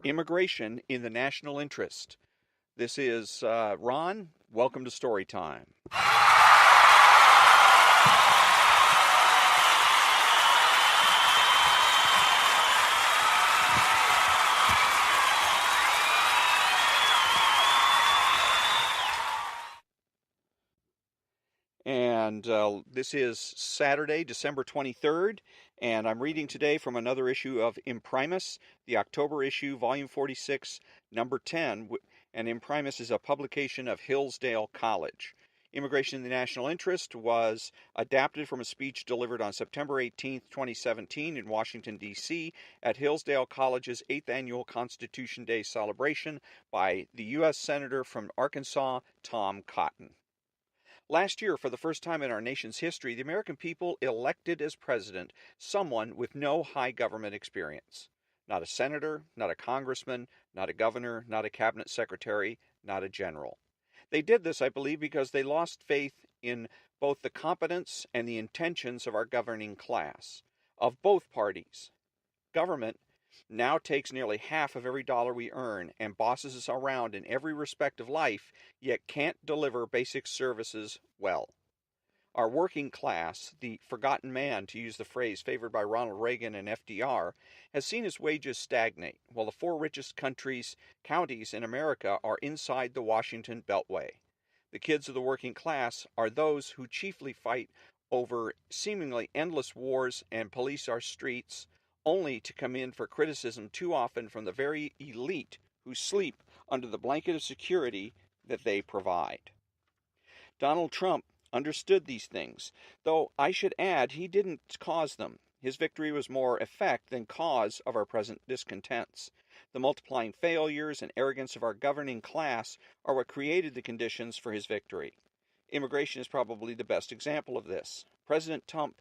Immigration in the National Interest. This is Ron. Welcome to Story Time. And this is Saturday, December 23rd, and I'm reading today from another issue of Imprimis, the October issue, Volume 46, Number 10, and Imprimis is a publication of Hillsdale College. Immigration in the National Interest was adapted from a speech delivered on September 18, 2017 in Washington, D.C. at Hillsdale College's 8th Annual Constitution Day celebration by the U.S. Senator from Arkansas, Tom Cotton. Last year, for the first time in our nation's history, the American people elected as president someone with no high government experience. Not a senator, not a congressman, not a governor, not a cabinet secretary, not a general. They did this, I believe, because they lost faith in both the competence and the intentions of our governing class, of both parties. Government now takes nearly half of every dollar we earn and bosses us around in every respect of life, yet can't deliver basic services well. Our working class, the forgotten man, to use the phrase favored by Ronald Reagan and FDR, has seen its wages stagnate, while the four richest counties in America are inside the Washington Beltway. The kids of the working class are those who chiefly fight over seemingly endless wars and police our streets, only to come in for criticism too often from the very elite who sleep under the blanket of security that they provide. Donald Trump understood these things, though I should add he didn't cause them. His victory was more effect than cause of our present discontents. The multiplying failures and arrogance of our governing class are what created the conditions for his victory. Immigration is probably the best example of this. President Trump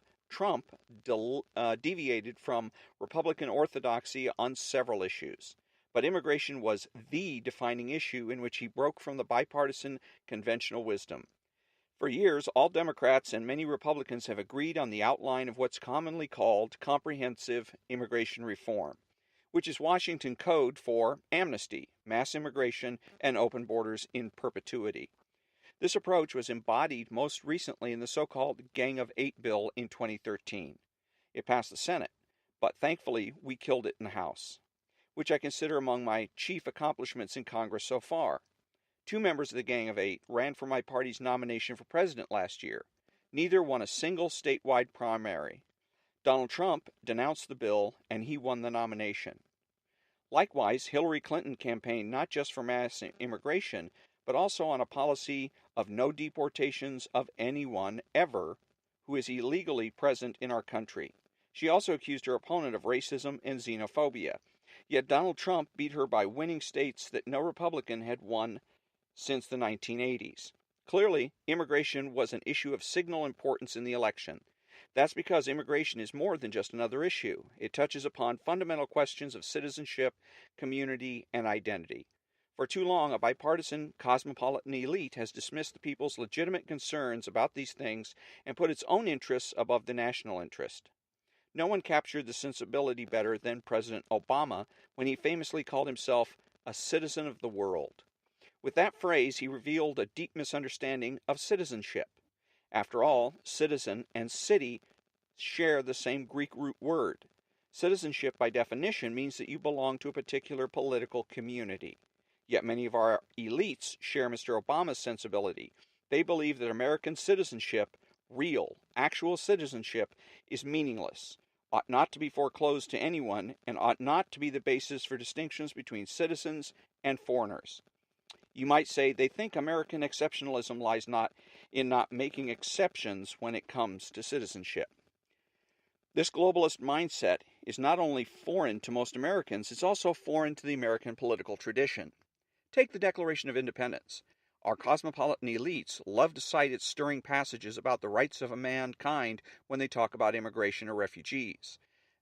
deviated from Republican orthodoxy on several issues, but immigration was the defining issue in which he broke from the bipartisan conventional wisdom. For years, all Democrats and many Republicans have agreed on the outline of what's commonly called comprehensive immigration reform, which is Washington code for amnesty, mass immigration, and open borders in perpetuity. This approach was embodied most recently in the so-called Gang of Eight bill in 2013. It passed the Senate, but thankfully we killed it in the House, which I consider among my chief accomplishments in Congress so far. 2 members of the Gang of Eight ran for my party's nomination for president last year. Neither won a single statewide primary. Donald Trump denounced the bill, and he won the nomination. Likewise, Hillary Clinton campaigned not just for mass immigration, but also on a policy of no deportations of anyone ever who is illegally present in our country. She also accused her opponent of racism and xenophobia. Yet Donald Trump beat her by winning states that no Republican had won since the 1980s. Clearly, immigration was an issue of signal importance in the election. That's because immigration is more than just another issue. It touches upon fundamental questions of citizenship, community, and identity. For too long, a bipartisan, cosmopolitan elite has dismissed the people's legitimate concerns about these things and put its own interests above the national interest. No one captured the sensibility better than President Obama when he famously called himself a citizen of the world. With that phrase, he revealed a deep misunderstanding of citizenship. After all, citizen and city share the same Greek root word. Citizenship, by definition, means that you belong to a particular political community. Yet many of our elites share Mr. Obama's sensibility. They believe that American citizenship, real, actual citizenship, is meaningless, ought not to be foreclosed to anyone, and ought not to be the basis for distinctions between citizens and foreigners. You might say they think American exceptionalism lies not in not making exceptions when it comes to citizenship. This globalist mindset is not only foreign to most Americans, it's also foreign to the American political tradition. Take the Declaration of Independence. Our cosmopolitan elites love to cite its stirring passages about the rights of mankind when they talk about immigration or refugees.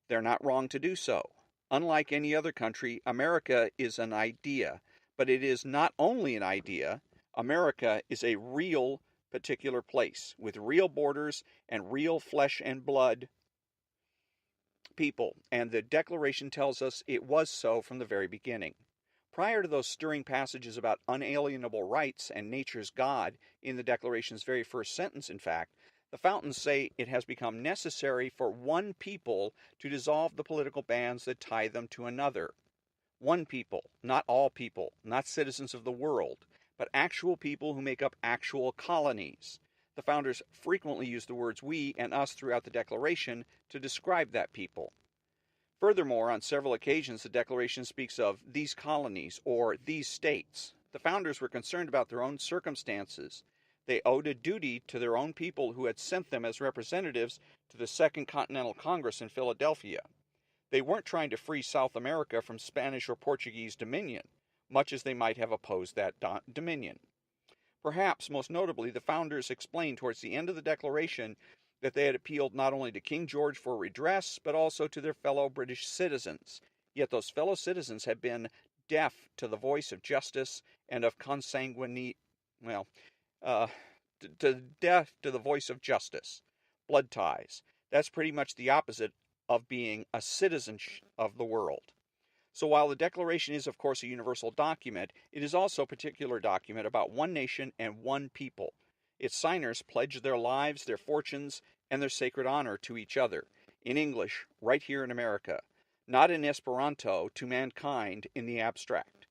They're not wrong to do so. Unlike any other country, America is an idea, but it is not only an idea. America is a real particular place with real borders and real flesh and blood people, and the Declaration tells us it was so from the very beginning. Prior to those stirring passages about unalienable rights and nature's God in the Declaration's very first sentence, in fact, the fountains say it has become necessary for one people to dissolve the political bands that tie them to another. One people, not all people, not citizens of the world, but actual people who make up actual colonies. The founders frequently use the words we and us throughout the Declaration to describe that people. Furthermore, on several occasions, the Declaration speaks of these colonies or these states. The founders were concerned about their own circumstances. They owed a duty to their own people who had sent them as representatives to the Second Continental Congress in Philadelphia. They weren't trying to free South America from Spanish or Portuguese dominion, much as they might have opposed that dominion. Perhaps, most notably, the founders explained towards the end of the Declaration that they had appealed not only to King George for redress, but also to their fellow British citizens. Yet those fellow citizens had been deaf to the voice of justice and of deaf to the voice of justice. Blood ties. That's pretty much the opposite of being a citizen of the world. So while the Declaration is, of course, a universal document, it is also a particular document about one nation and one people. Its signers pledge their lives, their fortunes, and their sacred honor to each other, in English, right here in America, not in Esperanto, to mankind in the abstract.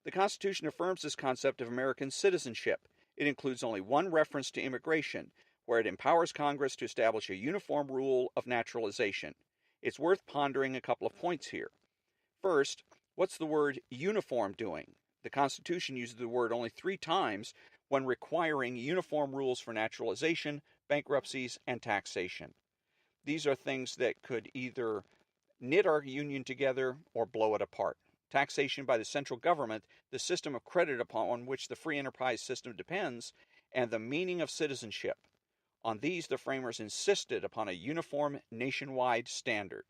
The Constitution affirms this concept of American citizenship. It includes only one reference to immigration, where it empowers Congress to establish a uniform rule of naturalization. It's worth pondering a couple of points here. First, what's the word uniform doing? The Constitution uses the word only 3 times when requiring uniform rules for naturalization, bankruptcies, and taxation. These are things that could either knit our union together or blow it apart. Taxation by the central government, the system of credit upon which the free enterprise system depends, and the meaning of citizenship. On these, the framers insisted upon a uniform nationwide standard.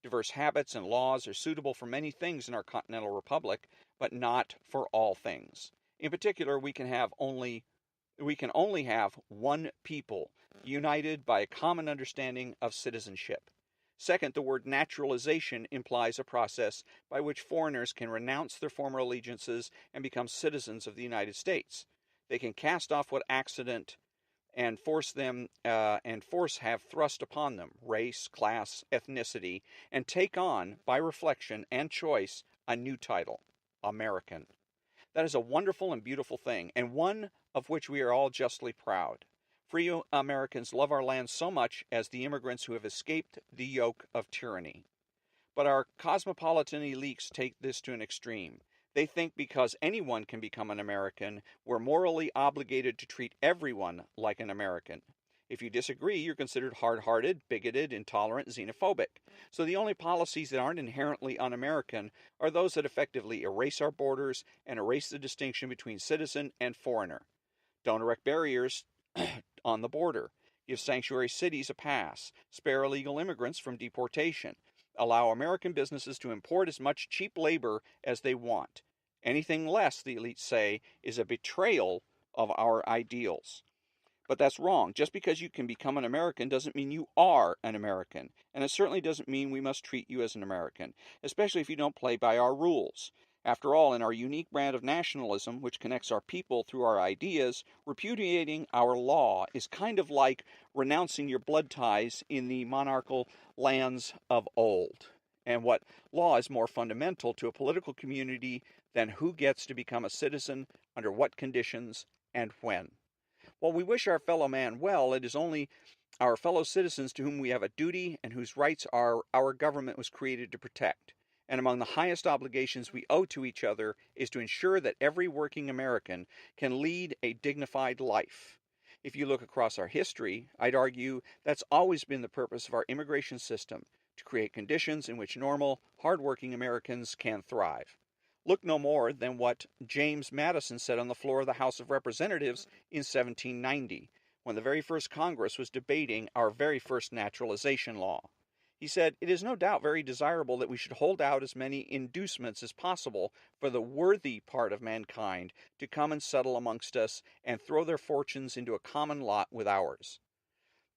Diverse habits and laws are suitable for many things in our continental republic, but not for all things. In particular, we can only have one people, united by a common understanding of citizenship. Second, the word naturalization implies a process by which foreigners can renounce their former allegiances and become citizens of the United States. They can cast off what accident and force have thrust upon them, race, class, ethnicity, and take on, by reflection and choice, a new title, American. That is a wonderful and beautiful thing, and one of which we are all justly proud. Free Americans love our land so much as the immigrants who have escaped the yoke of tyranny. But our cosmopolitan elites take this to an extreme. They think because anyone can become an American, we're morally obligated to treat everyone like an American. If you disagree, you're considered hard-hearted, bigoted, intolerant, xenophobic. So the only policies that aren't inherently un-American are those that effectively erase our borders and erase the distinction between citizen and foreigner. Don't erect barriers on the border. Give sanctuary cities a pass. Spare illegal immigrants from deportation. Allow American businesses to import as much cheap labor as they want. Anything less, the elites say, is a betrayal of our ideals. But that's wrong. Just because you can become an American doesn't mean you are an American. And it certainly doesn't mean we must treat you as an American, especially if you don't play by our rules. After all, in our unique brand of nationalism, which connects our people through our ideas, repudiating our law is kind of like renouncing your blood ties in the monarchical lands of old. And what law is more fundamental to a political community than who gets to become a citizen, under what conditions, and when? While we wish our fellow man well, it is only our fellow citizens to whom we have a duty and whose rights our government was created to protect. And among the highest obligations we owe to each other is to ensure that every working American can lead a dignified life. If you look across our history, I'd argue that's always been the purpose of our immigration system, to create conditions in which normal, hard-working Americans can thrive. Look no more than what James Madison said on the floor of the House of Representatives in 1790, when the very first Congress was debating our very first naturalization law. He said, "It is no doubt very desirable that we should hold out as many inducements as possible for the worthy part of mankind to come and settle amongst us and throw their fortunes into a common lot with ours."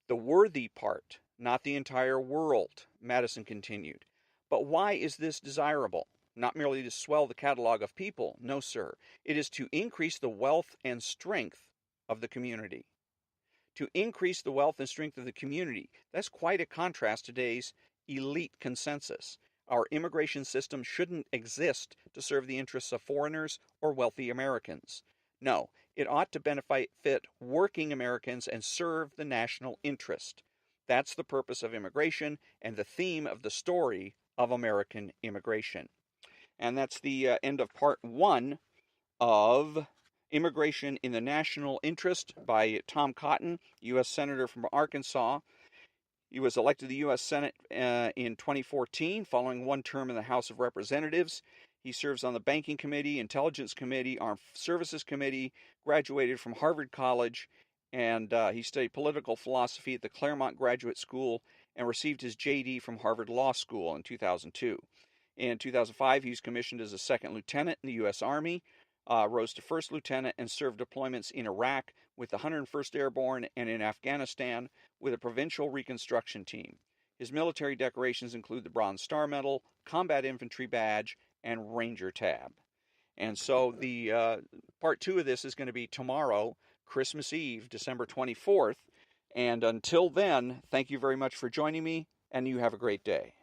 The worthy part, not the entire world, Madison continued. But why is this desirable? Not merely to swell the catalog of people, no, sir. It is to increase the wealth and strength of the community. To increase the wealth and strength of the community. That's quite a contrast to today's elite consensus. Our immigration system shouldn't exist to serve the interests of foreigners or wealthy Americans. No, it ought to benefit working Americans and serve the national interest. That's the purpose of immigration and the theme of the story of American immigration. And that's the end of part one of Immigration in the National Interest by Tom Cotton, U.S. Senator from Arkansas. He was elected to the U.S. Senate in 2014, following one term in the House of Representatives. He serves on the Banking Committee, Intelligence Committee, Armed Services Committee, graduated from Harvard College, and he studied political philosophy at the Claremont Graduate School and received his JD from Harvard Law School in 2002. In 2005, he was commissioned as a second lieutenant in the U.S. Army, rose to first lieutenant, and served deployments in Iraq with the 101st Airborne and in Afghanistan with a provincial reconstruction team. His military decorations include the Bronze Star Medal, Combat Infantry Badge, and Ranger Tab. And so the part two of this is going to be tomorrow, Christmas Eve, December 24th. And until then, thank you very much for joining me, and you have a great day.